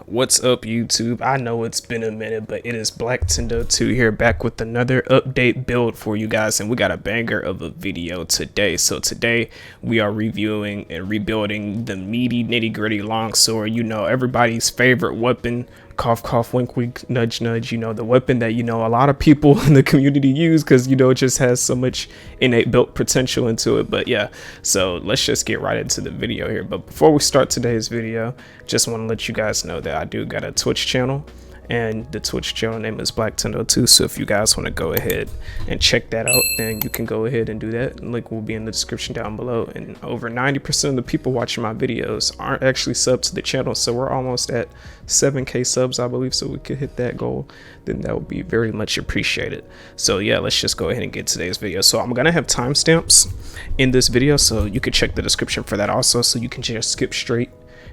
What's up, YouTube? I know it's been a minute, but it is Black Tendo 2 here, back with another update build for you guys, and we got a banger of a video today. So today we are reviewing and rebuilding the meaty nitty-gritty longsword, you know, everybody's favorite weapon. Cough cough, wink wink, nudge nudge, you know, the weapon that, you know, a lot of people in the community use because, you know, it just has so much innate built potential into it. But yeah, so let's just get right into the video here. But before we start today's video, just want to let you guys know that I do got a Twitch channel, and the Twitch channel name is Black Tendo 2. So if you guys want to go ahead and check that out, then you can go ahead and do that. Link will be in the description down below. And over 90% of the people watching my videos aren't actually subbed to the channel, so we're almost at 7K subs, I believe. So we could hit that goal, then that would be very much appreciated. So yeah, let's just go ahead and get today's video. So I'm gonna have timestamps in this video, so you can check the description for that also, so you can just skip straight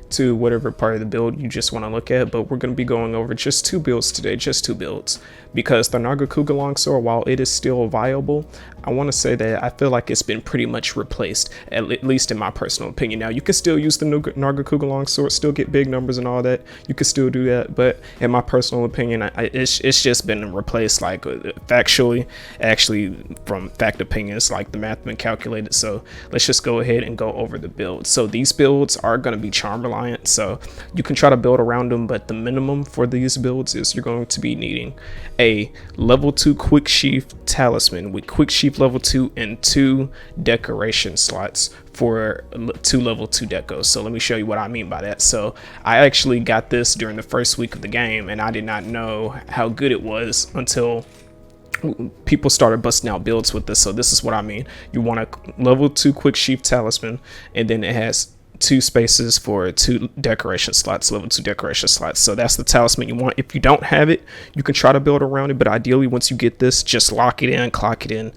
to whatever part of the build you just want to look at. But we're going to be going over just two builds today, just two builds, because the Nargacuga longsword, while it is still viable, I want to say that I feel like it's been pretty much replaced, at least in my personal opinion. Now you can still use the Nargacuga longsword, still get big numbers and all that, you can still do that, but in my personal opinion, it's just been replaced, like factually, actually from fact opinions, like the math been calculated. So let's just go ahead and go over the build. So these builds are going to be charm reliant, so you can try to build around them, but the minimum for these builds is you're going to be needing a level 2 quick sheath talisman with quick sheath level 2 and 2 decoration slots for 2 level 2 decos. So let me show you what I mean by that. So I actually got this during the first week of the game, and I did not know how good it was until people started busting out builds with this. So this is what I mean. You want a level 2 quick sheath talisman, and then it has 2 spaces for 2 decoration slots, level 2 decoration slots. So that's the talisman you want. If you don't have it, you can try to build around it, but ideally once you get this, just lock it in, clock it in,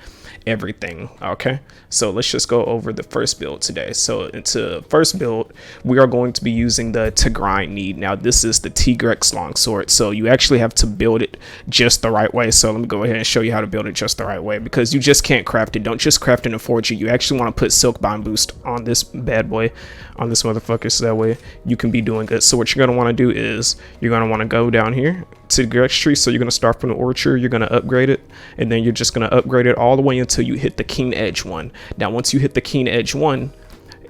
everything. Okay, so let's just go over the first build today. So into first build, we are going to be using the Tigrex need. Now this is the Tigrex longsword, so you actually have to build it just the right way. So let me go ahead and show you how to build it just the right way, because you just can't craft it. Don't just craft it and forge it. You actually want to put silk bind boost on this bad boy, on this motherfucker, so that way you can be doing good. So what you're going to want to do is you're going to want to go down here to the Tigrex tree. So you're going to start from the orchard, you're going to upgrade it, and then you're just going to upgrade it all the way until you hit the keen edge one. Now once you hit the keen edge one,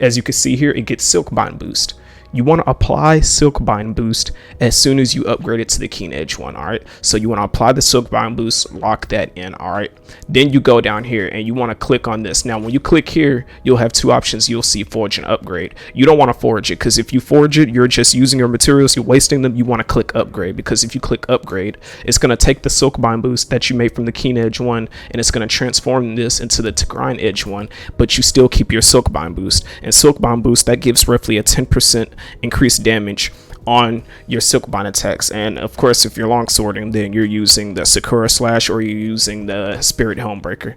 as you can see here, it gets silk bind boost. You want to apply silk bind boost as soon as you upgrade it to the keen edge one. All right, so you want to apply the silk bind boost, lock that in. All right, then you go down here and you want to click on this. Now when you click here, you'll have 2 options. You'll see forge and upgrade. You don't want to forge it, because if you forge it, you're just using your materials, you're wasting them. You want to click upgrade, because if you click upgrade, it's going to take the silk bind boost that you made from the keen edge one, and it's going to transform this into the Tigrex edge one, but you still keep your silk bind boost. And silk bind boost, that gives roughly a 10% increased damage on your silk bind attacks. And of course, if you're longswording, then you're using the Sakura slash, or you're using the Spirit Homebreaker,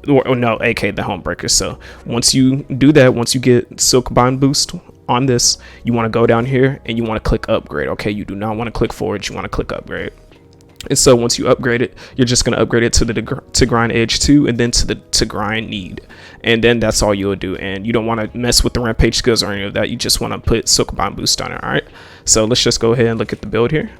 or no, aka the Homebreaker. So once you do that, once you get silk bind boost on this, you want to go down here and you want to click upgrade. Okay, you do not want to click forge, you want to click upgrade. And so once you upgrade it, you're just going to upgrade it to the Tigrex edge 2, and then to the Tigrex need, and then that's all you'll do. And you don't want to mess with the rampage skills or any of that. You just want to put silk bind boost on it. All right, so let's just go ahead and look at the build here.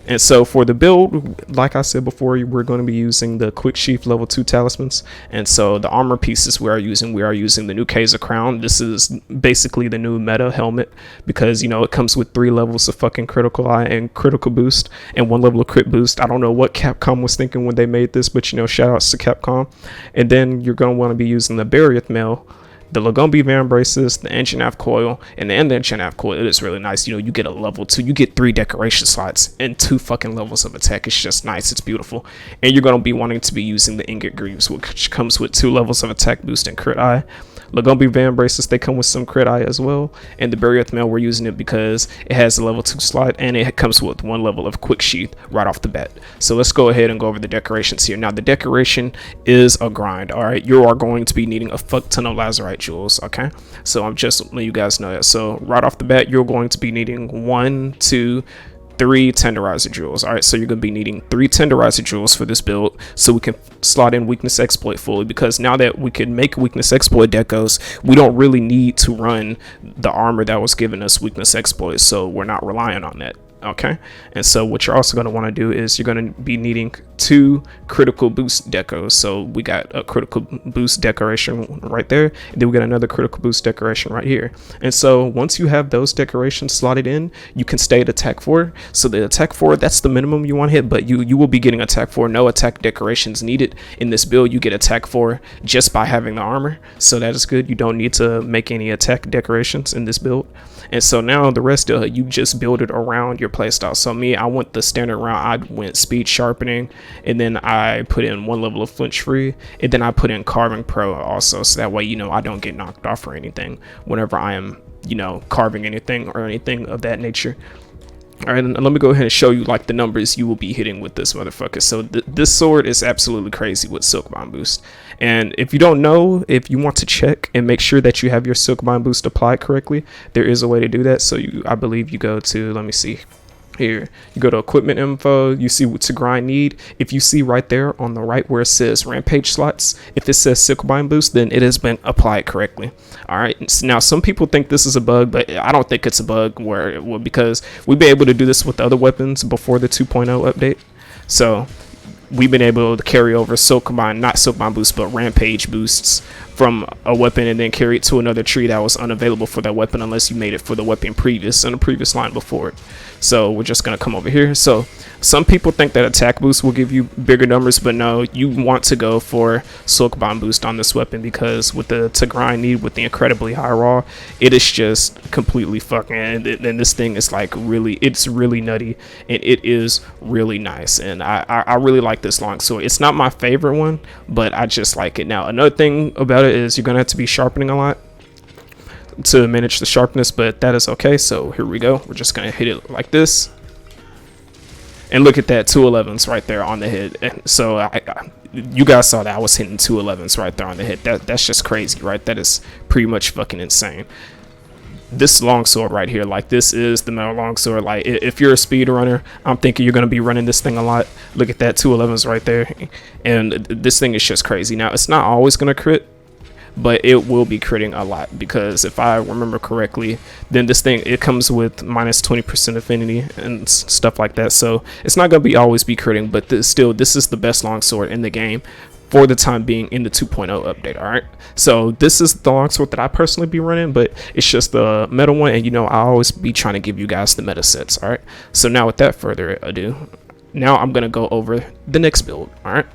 And so for the build, like I said before, we're going to be using the quick sheath level 2 talismans. And so the armor pieces we are using the new Kaiser crown. This is basically the new meta helmet, because, you know, it comes with 3 levels of fucking critical eye and critical boost, and 1 level of crit boost. I don't know what Capcom was thinking when they made this, but, you know, shout outs to Capcom. And then you're going to want to be using the Barrier Mail, the Lagombi Van braces, the engine nav coil, and the engine nav coil. It is really nice. You know, you get a level 2, you get 3 decoration slots and 2 fucking levels of attack. It's just nice, it's beautiful. And you're going to be wanting to be using the ingot greaves, which comes with 2 levels of attack boost and crit eye. Lagombi Van braces, they come with some crit eye as well. And the Barrier Mail, we're using it because it has a level 2 slot, and it comes with 1 level of quick sheath right off the bat. So let's go ahead and go over the decorations here. Now the decoration is a grind. All right, you are going to be needing a fuck ton of lazurite jewels. Okay, so I'm just letting you guys know that. So right off the bat, you're going to be needing 1, 2, 3 tenderizer jewels. All right, so you're going to be needing 3 tenderizer jewels for this build, so we can slot in weakness exploit fully, because now that we can make weakness exploit decos, we don't really need to run the armor that was giving us weakness exploit, so we're not relying on that. Okay, and so what you're also going to want to do is you're going to be needing 2 critical boost decos. So we got a critical boost decoration right there, and then we got another critical boost decoration right here. And so once you have those decorations slotted in, you can stay at attack 4. So the attack 4, that's the minimum you want to hit, but you will be getting attack 4. No attack decorations needed in this build. You get attack 4 just by having the armor, so that is good. You don't need to make any attack decorations in this build. And so now the rest of it, you just build it around your playstyle. So me, I went the standard route. I went speed sharpening, and then I put in 1 level of flinch free, and then I put in carving pro also, so that way, you know, I don't get knocked off or anything whenever I am, you know, carving anything or anything of that nature. All right, and let me go ahead and show you like the numbers you will be hitting with this motherfucker. So this sword is absolutely crazy with silk bind boost. And if you don't know, if you want to check and make sure that you have your silk bind boost applied correctly, there is a way to do that. So I believe you go to, let me see here, you go to equipment info, you see what to grind need. If you see right there on the right where it says rampage slots, if it says silk bind boost, then it has been applied correctly. All right, now some people think this is a bug, but I don't think it's a bug, because we've been able to do this with other weapons before the 2.0 update. So we've been able to carry over not silk bind boost, but rampage boosts from a weapon and then carry it to another tree that was unavailable for that weapon unless you made it for the weapon in the previous line before it. So we're just going to come over here. So some people think that attack boost will give you bigger numbers, but no, you want to go for silk bind boost on this weapon, because with the to grind need with the incredibly high raw, it is just completely fucking, and this thing is like it's really nutty, and it is really nice. And I really like this longsword. It's not my favorite one, but I just like it. Now another thing about it is you're gonna have to be sharpening a lot to manage the sharpness, but that is okay. So here we go, we're just gonna hit it like this, and look at that, 211s right there on the head. And so you guys saw that I was hitting 211s right there on the head. That's just crazy, right? That is pretty much fucking insane. This longsword right here, like, this is the metal longsword. Like, if you're a speed runner, I'm thinking you're going to be running this thing a lot. Look at that, 211s right there, and this thing is just crazy. Now it's not always going to crit, but it will be critting a lot, because if I remember correctly, then this thing, it comes with minus 20% affinity and stuff like that, so it's not going to always be critting. But this is the best longsword in the game for the time being in the 2.0 update. All right, so this is the longsword that I personally be running, but it's just the meta one, and you know, I always be trying to give you guys the meta sets. All right, so now without further ado, now I'm gonna go over the next build. All right,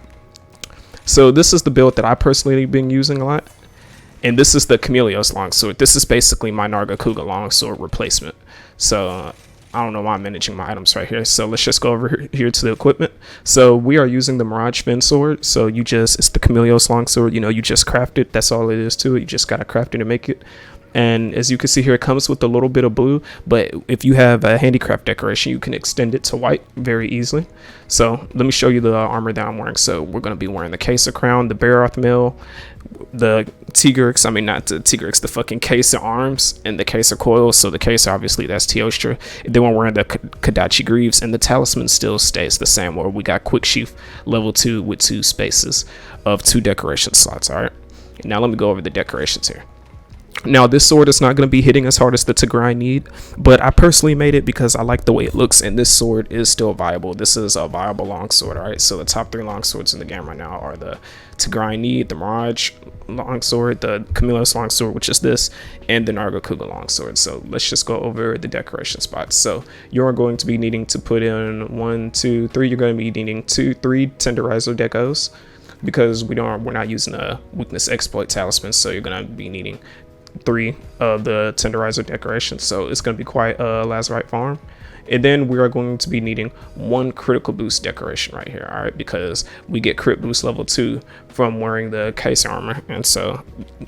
so this is the build that I personally been using a lot, and this is the Chameleos longsword. This is basically my Nargacuga longsword replacement. So I don't know why I'm managing my items right here. So let's just go over here to the equipment. So we are using the Mirage Fin sword. So it's the Chameleos longsword. You know, you just craft it. That's all it is to it. You just gotta craft it to make it. And as you can see here, it comes with a little bit of blue, but if you have a handicraft decoration, you can extend it to white very easily. So let me show you the armor that I'm wearing. So we're going to be wearing the Caesar crown, the Baroth mill, the Tigrex, the fucking Caesar arms, and the Caesar coils. So the Caesar, obviously, that's Teostra. Then we're wearing the Kadachi greaves, and the talisman still stays the same, where we got quick sheath level 2 with 2 spaces of 2 decoration slots. All right, now let me go over the decorations here. Now this sword is not going to be hitting as hard as the Tigrex need, but I personally made it because I like the way it looks, and this sword is still viable. This is a viable longsword. All right, so the top 3 longswords in the game right now are the Tigrex need, the Mirage longsword, the Chameleos longsword, which is this, and the Nargacuga longsword. So let's just go over the decoration spots. So you're going to be needing to put in 1, 2, 3. You're going to be needing 2, 3 tenderizer decos, because we're not using a weakness exploit talisman, so you're going to be needing 3 of the tenderizer decorations. So it's going to be quite a lazarite farm. And then we are going to be needing 1 critical boost decoration right here. All right, because we get crit boost level 2 from wearing the case armor, and so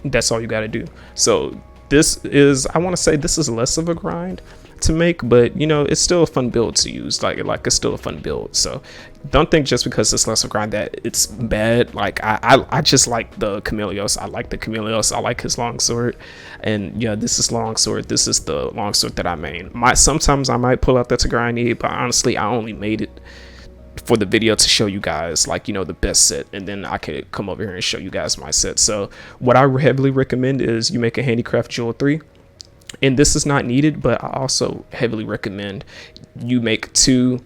that's all you got to do. So this is, I want to say this is less of a grind to make, but you know, it's still a fun build to use. Like it's still a fun build. So don't think just because it's lesser grind that it's bad. Like I just like the Chameleos. I like the Chameleos. I like his longsword. And yeah, this is longsword. This is the longsword that I main. Sometimes I might pull out the Tigrex need, but honestly I only made it for the video to show you guys, like, you know, the best set, and then I could come over here and show you guys my set. So what I heavily recommend is you make a handicraft jewel 3, and this is not needed, but I also heavily recommend you make 2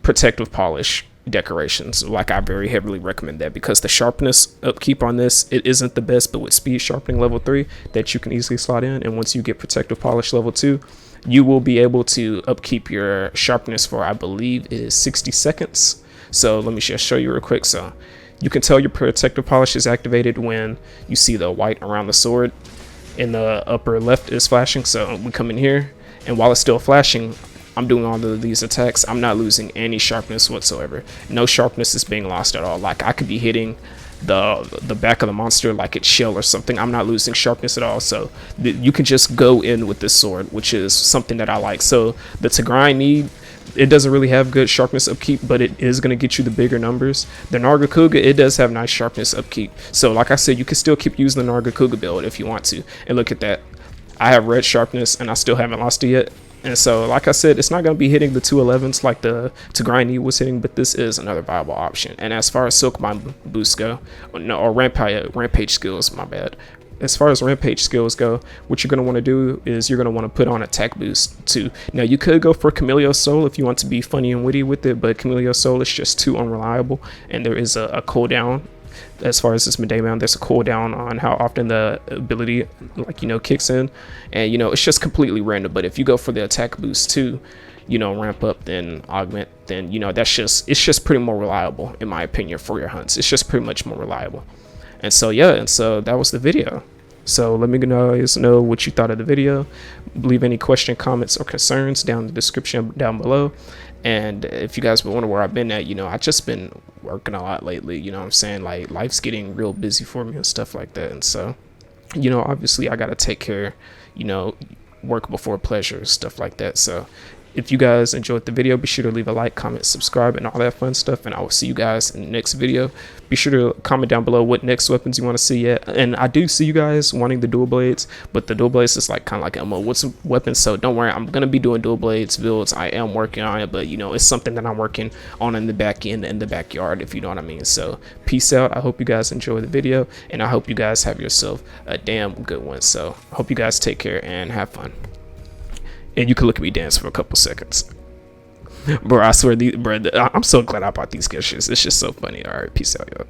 protective polish decorations. Like, I very heavily recommend that, because the sharpness upkeep on this, it isn't the best, but with speed sharpening level 3 that you can easily slot in, and once you get protective polish level 2, you will be able to upkeep your sharpness for, I believe, is 60 seconds. So let me just show you real quick. So you can tell your protective polish is activated when you see the white around the sword in the upper left is flashing. So we come in here, and while it's still flashing, I'm doing all of these attacks. I'm not losing any sharpness whatsoever. No sharpness is being lost at all. Like, I could be hitting the back of the monster like it's shell or something. I'm not losing sharpness at all. So you can just go in with this sword, which is something that I like. So the Tigrex need, it doesn't really have good sharpness upkeep, but it is going to get you the bigger numbers. The Nargacuga, it does have nice sharpness upkeep. So like I said, you can still keep using the Nargacuga build if you want to. And look at that, I have red sharpness and I still haven't lost it yet. And so, like I said, it's not going to be hitting the 211s like the Tigrex need was hitting, but this is another viable option. And as far as Silkbind boosts go, or rampage skills, my bad. As far as rampage skills go, what you're going to want to do is you're going to want to put on attack boost too. Now, you could go for Chameleos Soul if you want to be funny and witty with it, but Chameleos Soul is just too unreliable, and there is a cooldown. As far as this midday mount, there's a cooldown on how often the ability, like, you know, kicks in, and you know, it's just completely random. But if you go for the attack boost too, you know, ramp up, then augment, then you know, it's just pretty more reliable in my opinion for your hunts. It's just pretty much more reliable. And so yeah, and so that was the video. So let me know what you thought of the video. Leave any question, comments, or concerns down in the description down below. And if you guys wonder where I've been at, you know, I've just been working a lot lately, you know what I'm saying? Like, life's getting real busy for me and stuff like that. And so, you know, obviously I got to take care, you know, work before pleasure, stuff like that. So if you guys enjoyed the video, be sure to leave a like, comment, subscribe, and all that fun stuff. And I will see you guys in the next video. Be sure to comment down below what next weapons you want to see yet. And I do see you guys wanting the dual blades, but the dual blades is like kind of like ammo. What's weapons? So don't worry, I'm gonna be doing dual blades builds. I am working on it, but you know, it's something that I'm working on in the back end, in the backyard, if you know what I mean. So peace out. I hope you guys enjoy the video, and I hope you guys have yourself a damn good one. So I hope you guys take care and have fun. And you can look at me dance for a couple seconds. Bro, I swear, I'm so glad I bought these sketches. It's just so funny. All right, peace out, y'all.